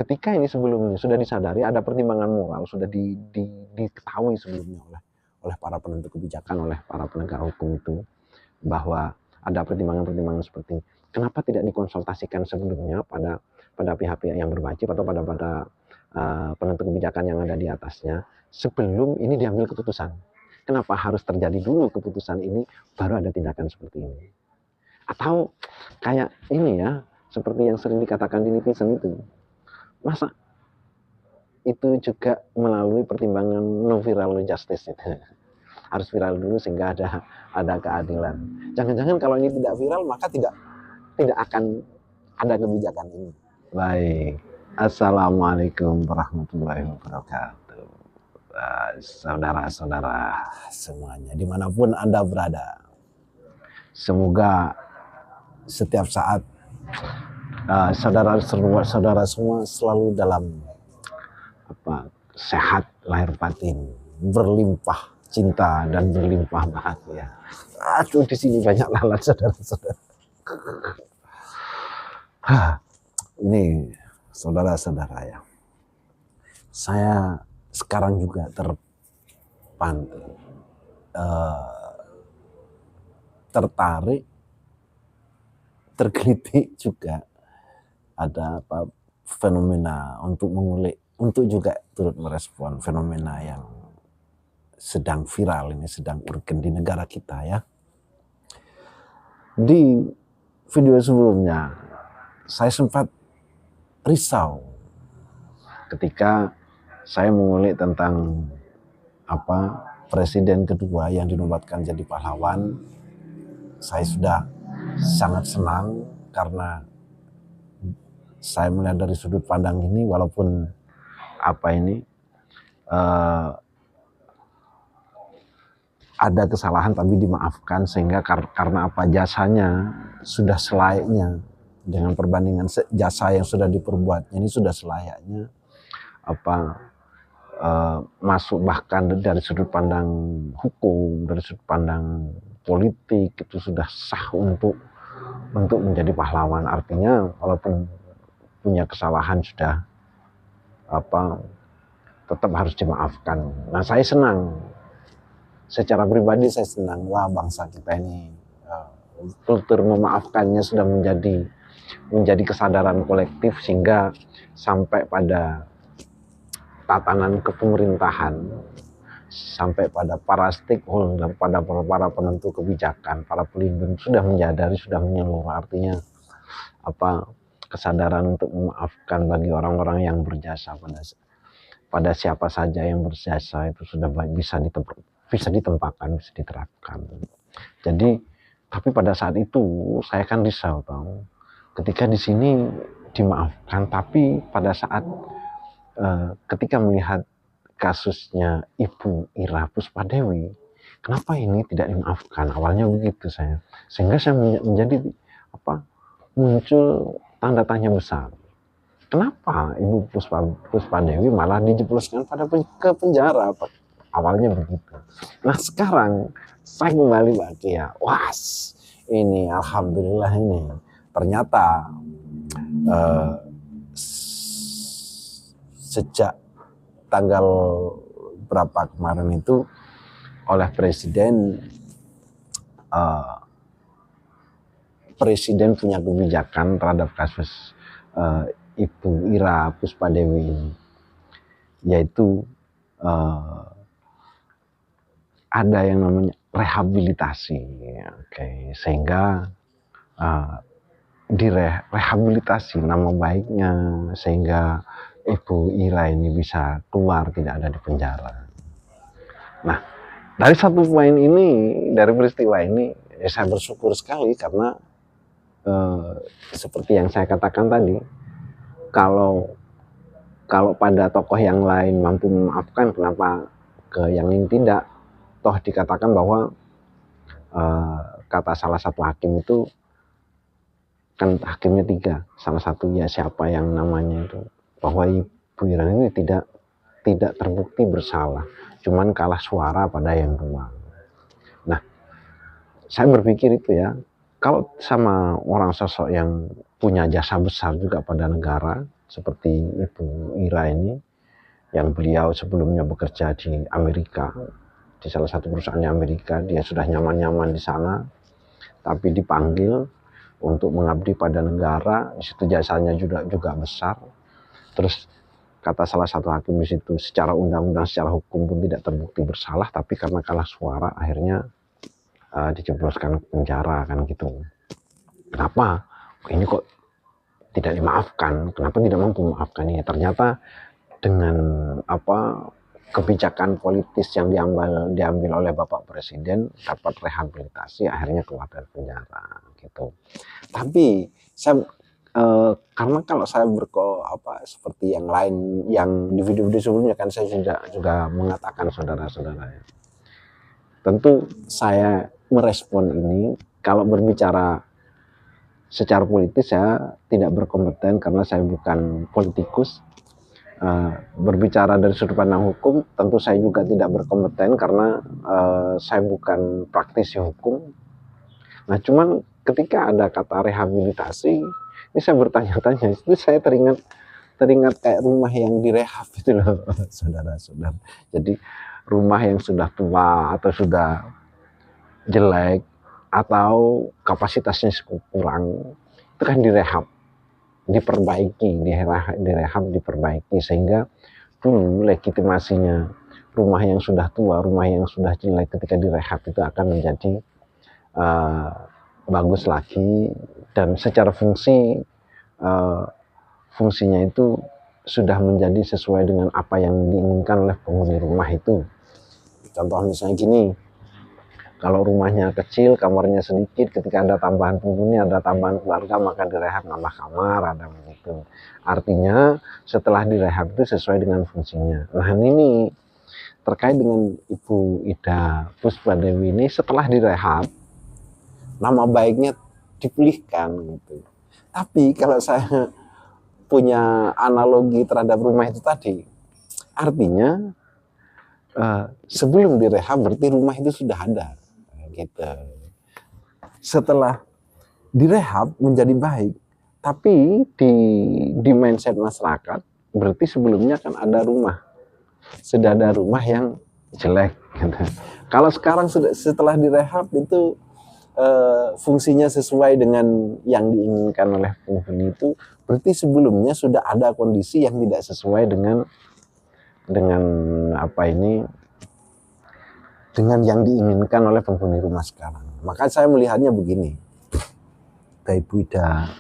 ketika ini sebelumnya sudah disadari ada pertimbangan moral, sudah diketahui sebelumnya oleh para penentu kebijakan, oleh para penegak hukum itu, bahwa ada pertimbangan-pertimbangan seperti ini. Kenapa tidak dikonsultasikan sebelumnya pada pihak-pihak yang berwajib atau pada penentu kebijakan yang ada di atasnya sebelum ini diambil keputusan? Kenapa harus terjadi dulu keputusan ini baru ada tindakan seperti ini? Atau kayak ini ya, seperti yang sering dikatakan di netizen itu, masa itu juga melalui pertimbangan no viral justice itu. Harus viral dulu sehingga ada keadilan. Jangan-jangan kalau ini tidak viral maka tidak akan ada kebijakan ini. Baik. Assalamualaikum warahmatullahi wabarakatuh. Saudara-saudara semuanya dimanapun Anda berada, semoga setiap saat saudara semua selalu dalam sehat lahir batin, berlimpah cinta dan berlimpah bahagia. Aduh, di sini banyak lalat saudara-saudara. Ini saudara-saudara ya, saya sekarang juga tertarik, tergelitik juga ada fenomena untuk mengulik, untuk juga turut merespon fenomena yang sedang viral ini, sedang urgen di negara kita ya. Di video sebelumnya saya sempat risau ketika saya mengulik tentang presiden kedua yang dinobatkan jadi pahlawan. Saya sudah sangat senang karena saya melihat dari sudut pandang ini, walaupun ada kesalahan tapi dimaafkan, sehingga karena jasanya sudah selayaknya, dengan perbandingan jasa yang sudah diperbuatnya ini sudah selayaknya masuk bahkan dari sudut pandang hukum, dari sudut pandang politik itu sudah sah untuk menjadi pahlawan. Artinya walaupun punya kesalahan sudah tetap harus dimaafkan. Nah, saya senang. Secara pribadi saya senang, wah bangsa kita ini kultur memaafkannya sudah menjadi kesadaran kolektif, sehingga sampai pada tatanan kepemerintahan, sampai pada para stakeholder, pada para penentu kebijakan, para pelindung sudah menyadari, sudah menyeluruh. Artinya kesadaran untuk memaafkan bagi orang-orang yang berjasa pada siapa saja yang berjasa itu sudah bisa ditempatkan, bisa diterapkan. Jadi, tapi pada saat itu saya kan risau ketika di sini dimaafkan, tapi pada saat ketika melihat kasusnya Ibu Ira Puspadewi, kenapa ini tidak dimaafkan? Awalnya begitu saya, sehingga saya menjadi muncul tanda tanya besar. Kenapa Ibu Puspadewi malah dijebloskan ke penjara? Awalnya begitu. Nah, sekarang saya kembali lagi ya. Wah, ini alhamdulillah ini ternyata sejak tanggal berapa kemarin itu oleh presiden punya kebijakan terhadap kasus Ibu Ira Puspadewi ini, yaitu ada yang namanya rehabilitasi, sehingga direhabilitasi nama baiknya, sehingga Ibu Ira ini bisa keluar, tidak ada di penjara. Nah, dari satu poin ini, dari peristiwa ini, saya bersyukur sekali karena seperti yang saya katakan tadi, kalau pada tokoh yang lain mampu memaafkan, kenapa ke yang ini tidak? Toh dikatakan bahwa kata salah satu hakim itu, kan hakimnya 3, salah satu ya siapa yang namanya itu, bahwa Ibu Ira ini tidak terbukti bersalah, cuman kalah suara pada yang 2. Nah, saya berpikir itu ya, kalau sama orang sosok yang punya jasa besar juga pada negara, seperti Ibu Ira ini, yang beliau sebelumnya bekerja di Amerika, di salah satu perusahaan di Amerika. Dia sudah nyaman-nyaman di sana, tapi dipanggil untuk mengabdi pada negara. Di situ jasanya juga besar. Terus kata salah satu hakim di situ, secara undang-undang, secara hukum pun tidak terbukti bersalah, tapi karena kalah suara akhirnya dijebloskan ke penjara, kan gitu. Kenapa ini kok tidak dimaafkan? Kenapa tidak mampu memaafkan ini? Ternyata dengan kebijakan politis yang diambil oleh Bapak Presiden, dapat rehabilitasi, akhirnya keluar dari penjara gitu. Tapi saya karena kalau saya seperti yang lain, yang di video-video sebelumnya kan saya juga mengatakan, saudara-saudara, tentu saya merespon ini. Kalau berbicara secara politis saya tidak berkompeten karena saya bukan politikus. Berbicara dari sudut pandang hukum tentu saya juga tidak berkompeten karena saya bukan praktisi hukum. Nah, cuman ketika ada kata rehabilitasi, ini saya bertanya-tanya, itu saya teringat kayak rumah yang direhab itu loh, saudara-saudara. Jadi rumah yang sudah tua atau sudah jelek atau kapasitasnya kurang, itu kan direhab, diperbaiki, diperbaiki, sehingga dulu legitimasinya rumah yang sudah tua, rumah yang sudah jelek ketika direhab itu akan menjadi bagus lagi, dan secara fungsinya itu sudah menjadi sesuai dengan apa yang diinginkan oleh penghuni rumah itu. Contoh misalnya gini, kalau rumahnya kecil, kamarnya sedikit, ketika ada tambahan penghuni, ada tambahan keluarga, maka direhab nambah kamar, ada begitu. Artinya setelah direhab itu sesuai dengan fungsinya. Nah, ini terkait dengan Ibu Ida Puspadewi ini, setelah direhab, nama baiknya dipulihkan gitu. Tapi kalau saya punya analogi terhadap rumah itu tadi, artinya sebelum direhab berarti rumah itu sudah ada gitu. Setelah direhab menjadi baik, tapi di mindset masyarakat berarti sebelumnya kan ada rumah, sudah ada rumah yang jelek gitu. Kalau sekarang setelah direhab itu fungsinya sesuai dengan yang diinginkan oleh penghuni itu, berarti sebelumnya sudah ada kondisi yang tidak sesuai dengan dengan yang diinginkan oleh penghuni rumah sekarang. Maka saya melihatnya begini, ke Ibu Ida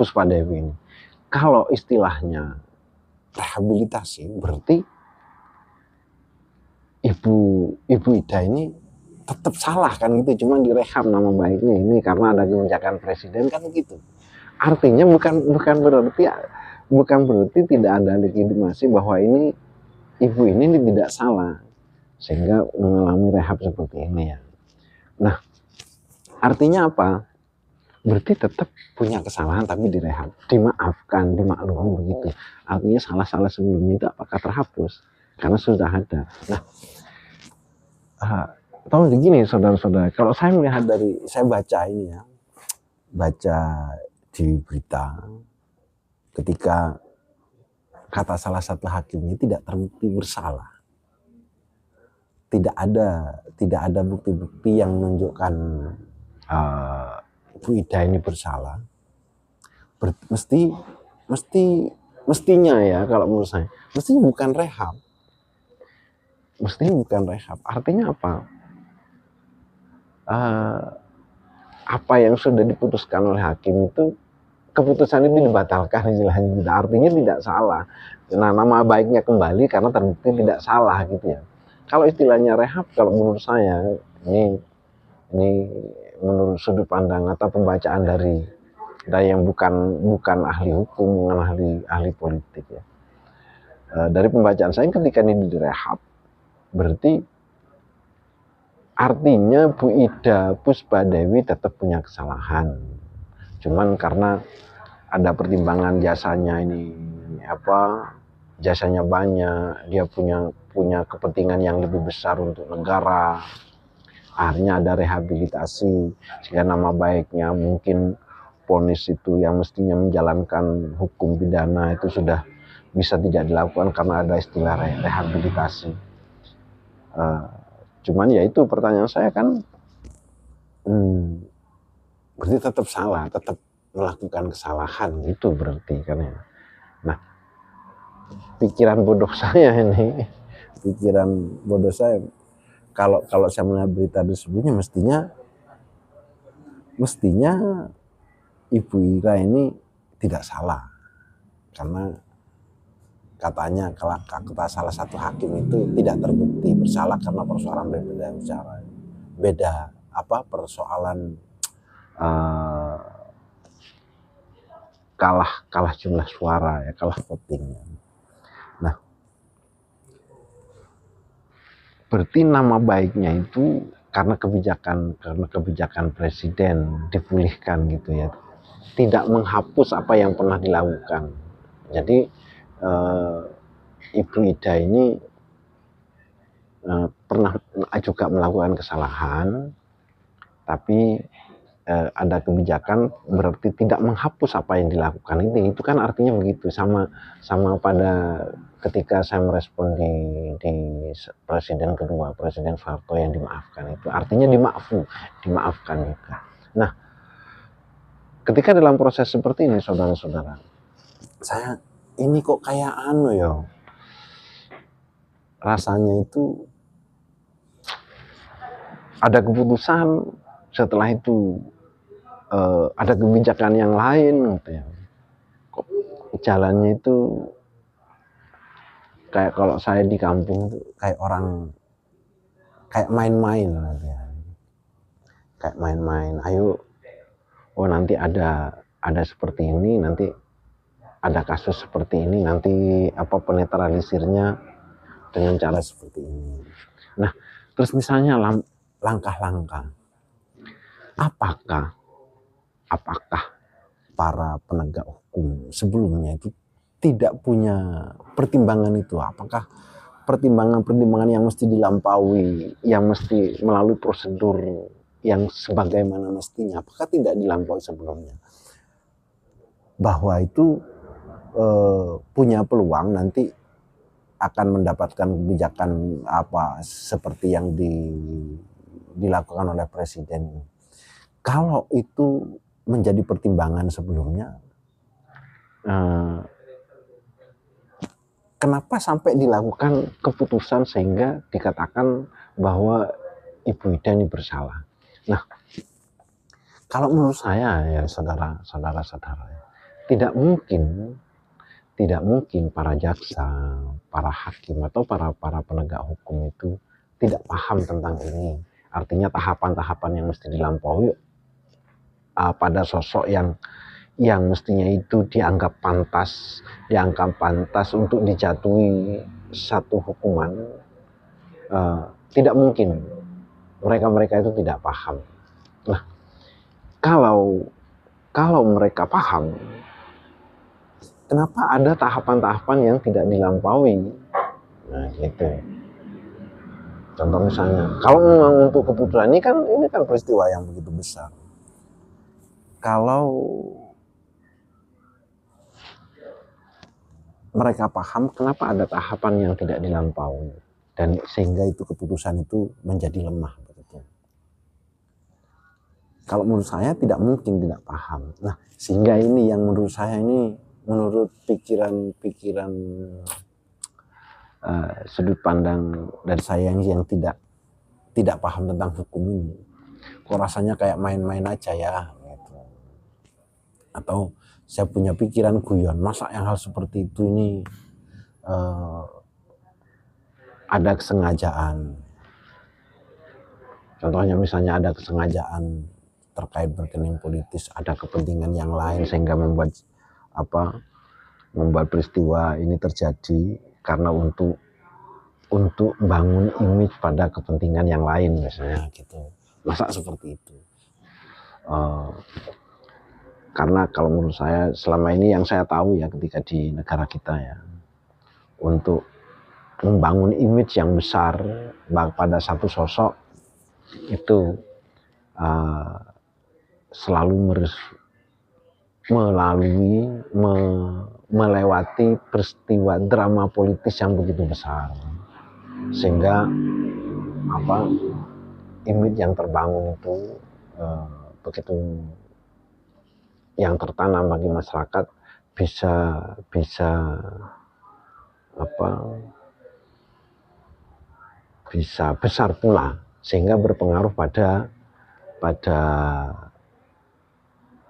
Puspadewi ini, kalau istilahnya rehabilitasi, berarti Ibu Ida ini tetap salah kan gitu, cuma direhab nama baiknya ini karena ada kebijakan presiden kan gitu. Artinya bukan berarti tidak ada legitimasi bahwa ini ibu ini tidak salah sehingga mengalami rehab seperti ini ya. Nah, artinya apa? Berarti tetap punya kesalahan tapi direhab, dimaafkan, dimaklumi begitu. Artinya salah-salah sebelumnya itu apakah terhapus? Karena sudah ada. Nah, tahu begini saudara-saudara, kalau saya melihat saya baca ini ya, baca di berita ketika kata salah satu hakimnya tidak terbukti bersalah, tidak ada bukti-bukti yang menunjukkan Ibu Ida ini bersalah, mestinya ya, kalau menurut saya mestinya bukan rehab. Artinya apa? Apa yang sudah diputuskan oleh hakim itu, keputusan itu dibatalkan istilahnya. Artinya tidak salah. Nah, nama baiknya kembali karena terbukti tidak salah gitu ya. Kalau istilahnya rehab, kalau menurut saya ini menurut sudut pandang atau pembacaan dari yang bukan ahli hukum, bukan ahli politik ya. Dari pembacaan saya, ketika ini direhab, berarti artinya Bu Ida Puspadewi tetap punya kesalahan. Cuman karena ada pertimbangan jasanya jasanya banyak, dia punya kepentingan yang lebih besar untuk negara, akhirnya ada rehabilitasi sehingga nama baiknya mungkin vonis itu yang mestinya menjalankan hukum pidana itu sudah bisa tidak dilakukan karena ada istilah rehabilitasi. Cuman ya itu pertanyaan saya kan, berarti tetap salah, tetap melakukan kesalahan itu berarti kan ya. Nah, pikiran bodoh saya ini, kalau saya melihat berita tersebutnya mestinya Ibu Ira ini tidak salah, karena katanya kata salah satu hakim itu tidak terbukti bersalah karena persoalan persoalan kalah jumlah suara ya, kalah votingnya. Nah, berarti nama baiknya itu karena kebijakan presiden dipulihkan gitu ya, tidak menghapus apa yang pernah dilakukan. Jadi Ibu Ida ini pernah juga melakukan kesalahan, tapi ada kebijakan berarti tidak menghapus apa yang dilakukan. Itu kan artinya begitu, sama pada ketika saya merespon di presiden kedua, Presiden Soeharto yang dimaafkan, itu artinya dimaafkan juga. Nah, ketika dalam proses seperti ini saudara-saudara, saya ini kok kayak rasanya itu ada keputusan, setelah itu ada kebijakan yang lain gitu ya. Kok jalannya itu kayak kalau saya di kampung itu kayak orang kayak main-main gitu ya. Kayak main-main, ayo nanti ada seperti ini, nanti ada kasus seperti ini, nanti penetralisirnya dengan cara seperti ini. Nah, terus misalnya langkah-langkah, apakah para penegak hukum sebelumnya itu tidak punya pertimbangan itu? Apakah pertimbangan yang mesti dilampaui, yang mesti melalui prosedur yang sebagaimana mestinya, apakah tidak dilampaui sebelumnya? Bahwa itu punya peluang nanti akan mendapatkan kebijakan seperti yang dilakukan oleh presiden. Kalau itu menjadi pertimbangan sebelumnya, kenapa sampai dilakukan keputusan sehingga dikatakan bahwa Ibu Ida ini bersalah? Nah, kalau menurut saya ya saudara-saudara, tidak mungkin para jaksa, para hakim atau para penegak hukum itu tidak paham tentang ini. Artinya tahapan-tahapan yang mesti dilampaui pada sosok yang mestinya itu dianggap pantas untuk dijatuhi satu hukuman, tidak mungkin mereka itu tidak paham. Nah, kalau mereka paham, kenapa ada tahapan-tahapan yang tidak dilampaui? Nah, gitu. Contoh misalnya, kalau memang untuk keputusan ini kan peristiwa yang begitu besar. Kalau mereka paham, kenapa ada tahapan yang tidak dilampaui dan sehingga itu keputusan itu menjadi lemah begitu. Kalau menurut saya tidak mungkin tidak paham. Nah, sehingga ini yang menurut saya ini, menurut pikiran sudut pandang dari saya yang tidak paham tentang hukum ini, kok rasanya kayak main-main aja ya gitu. Atau saya punya pikiran guyon, masa yang hal seperti itu ini ada kesengajaan. Contohnya misalnya ada kesengajaan terkait berkening politis, ada kepentingan yang lain sehingga membuat peristiwa ini terjadi karena untuk membangun image pada kepentingan yang lain misalnya gitu. Masa seperti itu? Karena kalau menurut saya selama ini yang saya tahu ya, ketika di negara kita ya, untuk membangun image yang besar pada satu sosok itu selalu melewati peristiwa drama politis yang begitu besar, sehingga image yang terbangun itu begitu yang tertanam bagi masyarakat bisa besar pula, sehingga berpengaruh pada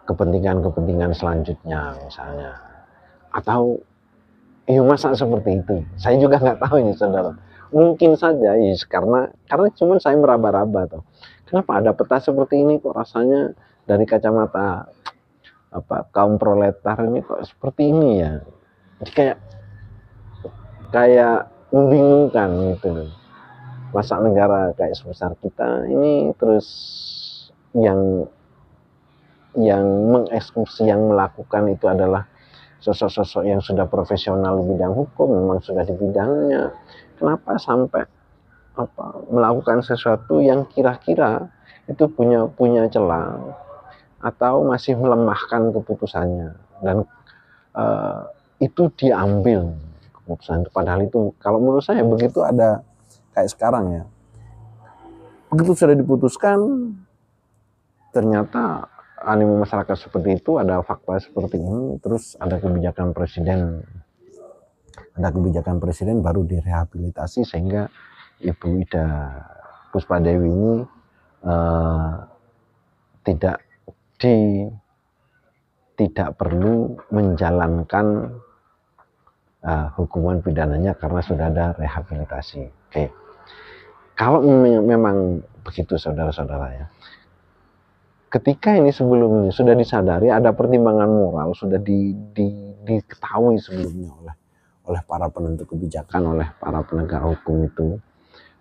kepentingan selanjutnya misalnya. Atau masa seperti itu, saya juga nggak tahu ini saudara. Mungkin saja karena cuma saya meraba-raba tuh, kenapa ada peta seperti ini kok rasanya dari kacamata kaum proletar ini kok seperti ini ya. Jadi kayak membingungkan gitu. Masa negara kayak sebesar kita ini terus yang mengeksekusi, yang melakukan itu adalah sosok-sosok yang sudah profesional di bidang hukum, memang sudah di bidangnya. Kenapa sampai melakukan sesuatu yang kira-kira itu punya celah atau masih melemahkan keputusannya, dan itu diambil keputusan itu. Padahal itu kalau menurut saya begitu ada kayak sekarang ya, begitu sudah diputuskan ternyata animo masyarakat seperti itu, ada fakta seperti ini, terus ada kebijakan presiden baru direhabilitasi sehingga Ibu Ida Puspadewi ini tidak perlu menjalankan hukuman pidananya karena sudah ada rehabilitasi. Oke. Kalau memang begitu saudara-saudara ya, ketika ini sebelumnya sudah disadari, ada pertimbangan moral, sudah diketahui sebelumnya oleh para penentu kebijakan, oleh para penegak hukum itu,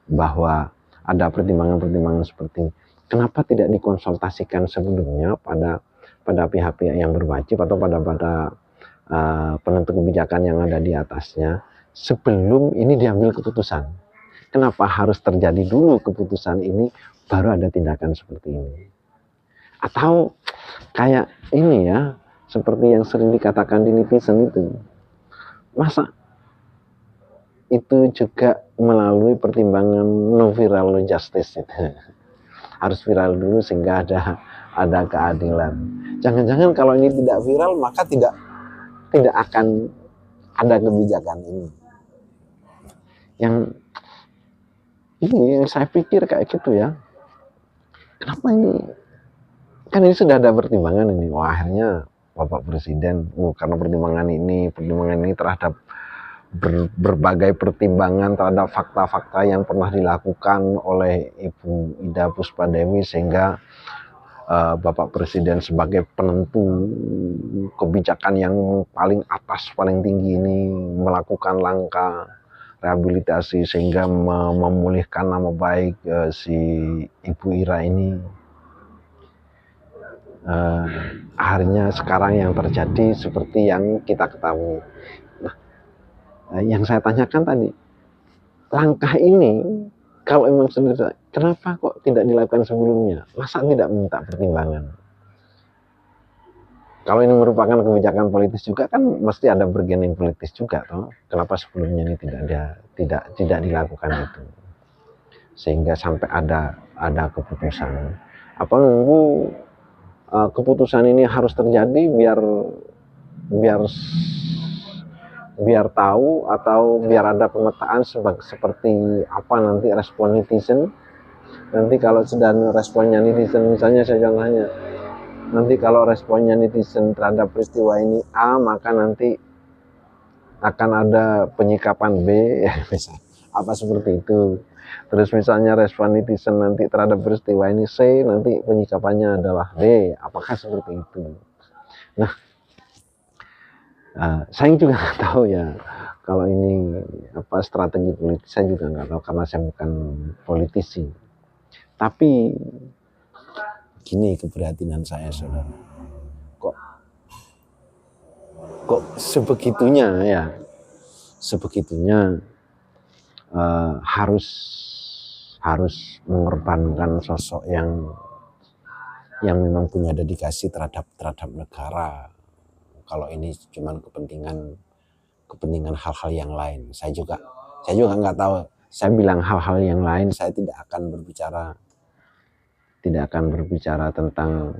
bahwa ada pertimbangan-pertimbangan seperti ini, kenapa tidak dikonsultasikan sebelumnya pada pihak-pihak yang berwajib atau pada penentu kebijakan yang ada di atasnya sebelum ini diambil keputusan? Kenapa harus terjadi dulu keputusan ini baru ada tindakan seperti ini? Atau kayak ini ya, seperti yang sering dikatakan di netizen itu, masa itu juga melalui pertimbangan no viral no justice itu. Harus viral dulu sehingga ada keadilan. Jangan-jangan kalau ini tidak viral maka tidak akan ada kebijakan ini. Yang saya pikir kayak gitu ya. Kenapa ini? Kan ini sudah ada pertimbangan ini. Wah, akhirnya Bapak Presiden karena pertimbangan ini terhadap berbagai pertimbangan terhadap fakta-fakta yang pernah dilakukan oleh Ibu Ida Puspadewi, sehingga Bapak Presiden sebagai penentu kebijakan yang paling atas, paling tinggi ini melakukan langkah rehabilitasi sehingga memulihkan nama baik si Ibu Ira ini. Akhirnya sekarang yang terjadi seperti yang kita ketahui. Yang saya tanyakan tadi, langkah ini kalau memang sudah, kenapa kok tidak dilakukan sebelumnya? Masa tidak minta pertimbangan? Kalau ini merupakan kebijakan politis juga kan mesti ada bergening politis juga, toh. Kenapa sebelumnya ini tidak dilakukan itu? Sehingga sampai ada keputusan. Apa nunggu keputusan ini harus terjadi biar tahu atau biar ada pemetaan seperti apa nanti respon netizen. Nanti kalau sudah responnya netizen, misalnya saya contohnya, nanti kalau responnya netizen terhadap peristiwa ini A, maka nanti akan ada penyikapan B, ya misalnya apa seperti itu. Terus misalnya respon netizen nanti terhadap peristiwa ini C, nanti penyikapannya adalah D, apakah seperti itu? Nah, saya juga nggak tahu ya kalau ini strategi politik, saya juga nggak tahu karena saya bukan politisi. Tapi gini keprihatinan saya, saudara, kok sebegitunya harus mengorbankan sosok yang memang punya dedikasi terhadap negara, kalau ini cuman kepentingan hal-hal yang lain. Saya juga nggak tahu. Saya bilang hal-hal yang lain, saya tidak akan berbicara tentang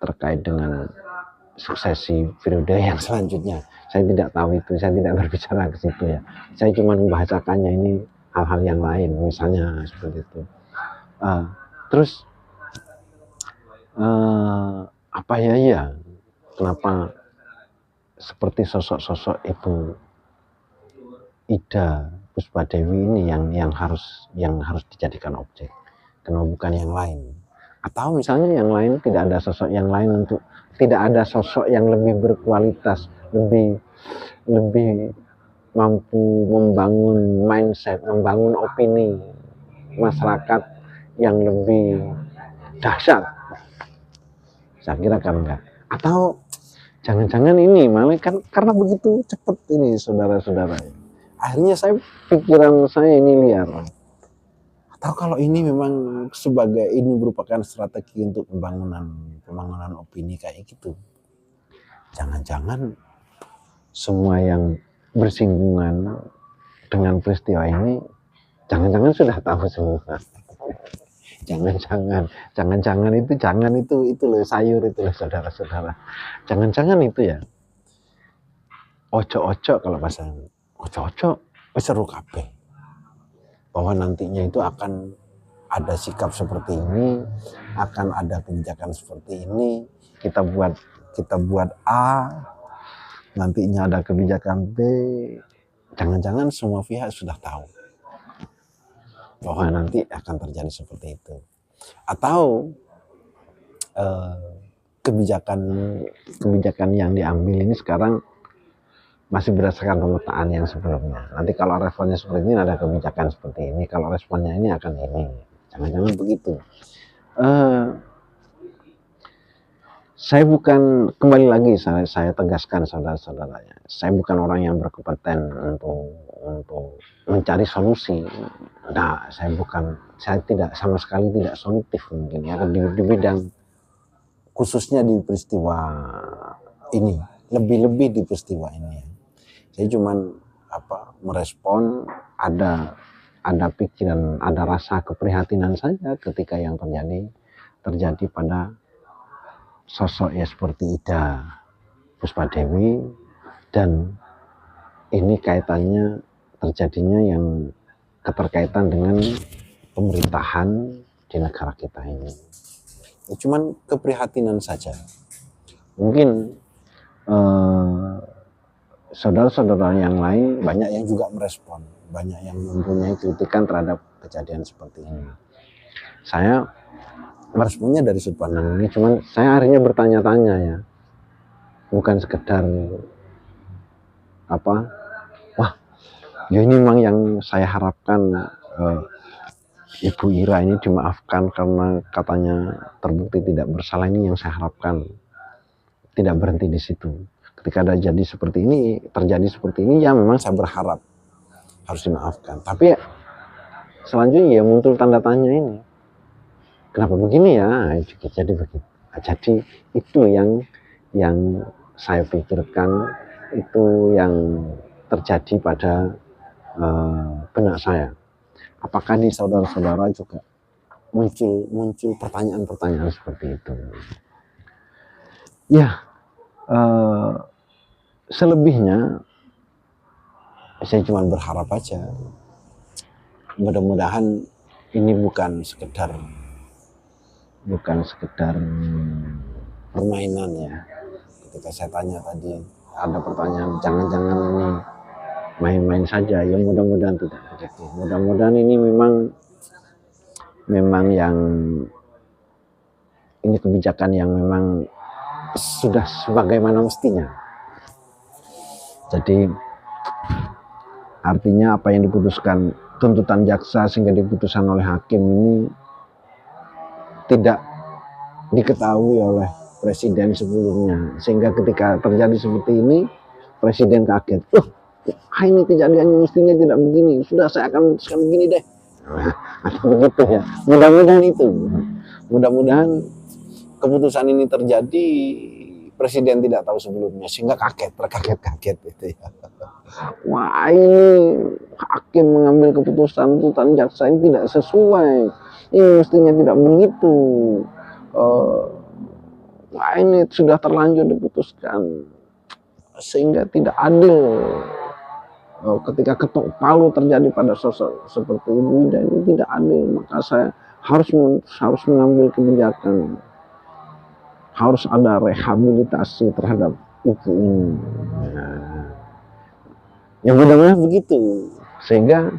terkait dengan suksesi periode yang selanjutnya. Saya tidak tahu itu, saya tidak berbicara ke situ ya. Saya cuma membahasakannya, ini hal-hal yang lain, misalnya seperti itu. Terus apa ya, kenapa seperti sosok-sosok itu Ida Puspadewi ini yang harus dijadikan objek, kenapa bukan yang lain? Atau misalnya yang lain, tidak ada sosok yang lain, untuk tidak ada sosok yang lebih berkualitas, lebih mampu membangun mindset, membangun opini masyarakat yang lebih dahsyat? Saya kira kan enggak. Atau jangan-jangan ini malah kan karena begitu cepat ini saudara-saudara, akhirnya pikiran saya ini liar. Atau kalau ini memang sebagai ini merupakan strategi untuk pembangunan opini kayak gitu. Jangan-jangan semua yang bersinggungan dengan peristiwa ini jangan-jangan sudah tahu semua. Jangan-jangan itu loh, sayur itu loh saudara-saudara. Jangan-jangan itu ya. Ojo-ojo, kalau bahasa ojo-ojo seru kabeh. Bahwa nantinya itu akan ada sikap seperti ini, akan ada kebijakan seperti ini, kita buat A, nantinya ada kebijakan B. Jangan-jangan semua pihak sudah tahu bahwa nanti akan terjadi seperti itu. Atau kebijakan yang diambil ini sekarang masih berdasarkan pemetaan yang sebelumnya. Nanti kalau responnya seperti ini, ada kebijakan seperti ini. Kalau responnya ini akan ini. Jangan-jangan begitu. Saya bukan, kembali lagi saya tegaskan saudara-saudaranya, saya bukan orang yang berkompeten untuk mencari solusi. Nah, saya tidak, sama sekali tidak solutif mungkin ya di bidang, khususnya di peristiwa ini, lebih di peristiwa ini ya. Saya cuman merespon, ada pikiran, ada rasa keprihatinan saja ketika yang terjadi pada sosok ya seperti Ida Puspadewi, dan ini kaitannya terjadinya yang keterkaitan dengan pemerintahan di negara kita ini. Ya, cuman keprihatinan saja. Mungkin saudara-saudara yang lain banyak yang juga merespon, banyak yang mempunyai kritikan terhadap kejadian seperti ini. Saya meresponnya dari sudut pandang ini, cuman saya akhirnya bertanya-tanya ya, bukan sekedar wah ya ini memang yang saya harapkan Ibu Ira ini dimaafkan karena katanya terbukti tidak bersalah, ini yang saya harapkan. Tidak berhenti di situ. Ketika terjadi seperti ini ya memang saya berharap harus dimaafkan. Tapi selanjutnya ya muncul tanda tanya ini. Kenapa begini ya? Jadi begitu. Jadi itu yang saya pikirkan, itu yang terjadi pada benak saya. Apakah di saudara-saudara juga muncul pertanyaan-pertanyaan seperti itu? Ya, selebihnya saya cuma berharap aja, mudah-mudahan ini bukan sekedar permainan ya. Ketika saya tanya tadi, ada pertanyaan, jangan-jangan ini main-main saja, ya mudah-mudahan tidak begitu. Mudah-mudahan ini memang yang ini kebijakan yang memang sudah sebagaimana mestinya. Jadi artinya apa yang diputuskan tuntutan jaksa sehingga diputuskan oleh hakim ini tidak diketahui oleh presiden sebelumnya, sehingga ketika terjadi seperti ini presiden kaget, ini kejadiannya mestinya tidak begini, sudah saya akan memutuskan begini deh. Atau begitu ya. Mudah-mudahan keputusan ini terjadi presiden tidak tahu sebelumnya, sehingga terkaget-kaget gitu ya. Wah, ini hakim mengambil keputusan tuntutan jaksa ini tidak sesuai, ini mestinya tidak begitu. Wah, ini sudah terlanjur diputuskan, sehingga tidak adil. Ketika ketok palu terjadi pada sosok seperti Ibu Ida ini tidak adil, maka saya harus mengambil kebijakan, harus ada rehabilitasi terhadap ibu ini. Nah, yang mudah-mudahan begitu, sehingga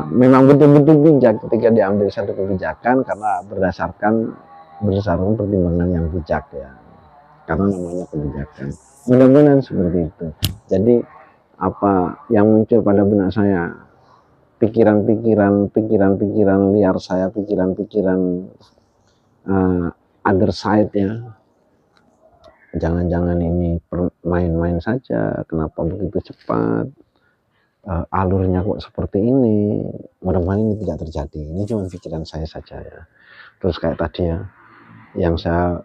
memang betul-betul bijak ketika diambil satu kebijakan, karena berdasarkan pertimbangan yang bijak ya, karena namanya kebijakan. Mudah-mudahan seperti itu. Jadi apa yang muncul pada benak saya, pikiran liar saya, pikiran other side ya, jangan-jangan ini main-main saja, kenapa begitu cepat, alurnya kok seperti ini. Mudah-mudahan ini tidak terjadi, ini cuma pikiran saya saja ya. Terus kayak tadi ya, yang saya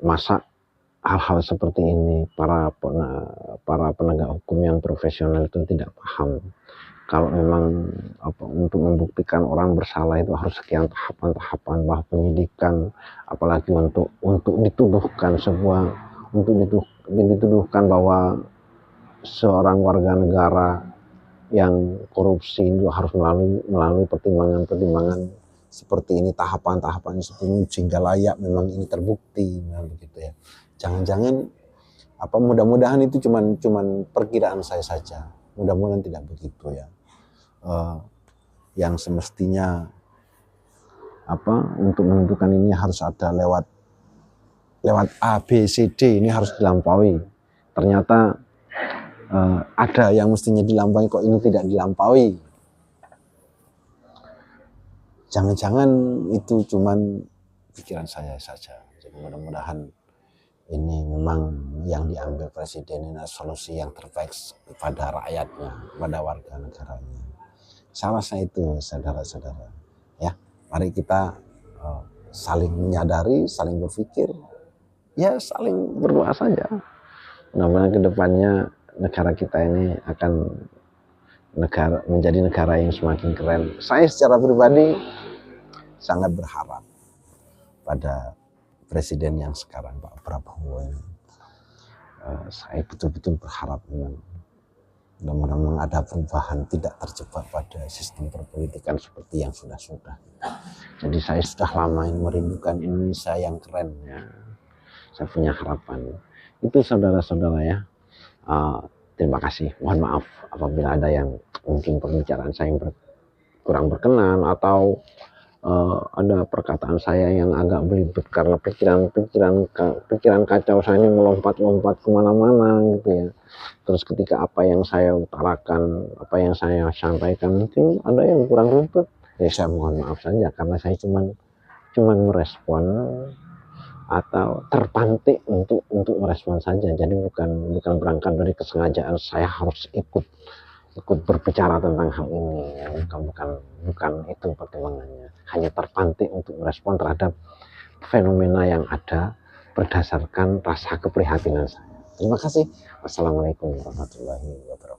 masak hal-hal seperti ini, para penegak hukum yang profesional itu tidak paham kalau memang untuk membuktikan orang bersalah itu harus sekian tahapan bahwa penyidikan, apalagi untuk dituduhkan dituduhkan bahwa seorang warga negara yang korupsi itu harus melalui pertimbangan seperti ini, tahapan-tahapan seperti ini, sehingga layak memang ini terbukti, begitu ya. Jangan-jangan mudah-mudahan itu cuman perkiraan saya saja, mudah-mudahan tidak begitu ya. Yang semestinya untuk menentukan ini harus ada lewat A, B, C, D, ini harus dilampaui. Ternyata ada yang mestinya dilampaui, kok ini tidak dilampaui. Jangan-jangan itu cuman pikiran saya saja. Jadi mudah-mudahan ini memang yang diambil presiden ini solusi yang terbaik kepada rakyatnya, kepada warga negaranya. Saya rasa itu, saudara-saudara. Ya, mari kita saling menyadari, saling berpikir, ya saling berdoa saja. Mudah-mudahan kedepannya negara kita ini akan menjadi negara yang semakin keren. Saya secara pribadi sangat berharap pada presiden yang sekarang, Pak Prabowo ini. Saya betul-betul berharap mudah-mudahan ada perubahan, tidak terjebak pada sistem perpolitikan seperti yang sudah-sudah. Jadi saya sudah lama merindukan Indonesia yang keren ya. Saya punya harapan. Itu saudara-saudara ya. Terima kasih. Mohon maaf apabila ada yang mungkin pembicaraan saya yang kurang berkenan, atau ada perkataan saya yang agak belibet karena pikiran kacau saya ini melompat-lompat kemana-mana gitu ya. Terus ketika apa yang saya utarakan, apa yang saya sampaikan mungkin ada yang kurang ribet, ya saya mohon maaf saja, karena saya cuman merespon atau terpantik untuk merespon saja. Jadi bukan berangkat dari kesengajaan saya harus ikut berbicara tentang hal ini, bukan itu pertimbangannya. Hanya terpantik untuk merespon terhadap fenomena yang ada berdasarkan rasa keprihatinan saya. Terima kasih. Wassalamualaikum warahmatullahi wabarakatuh.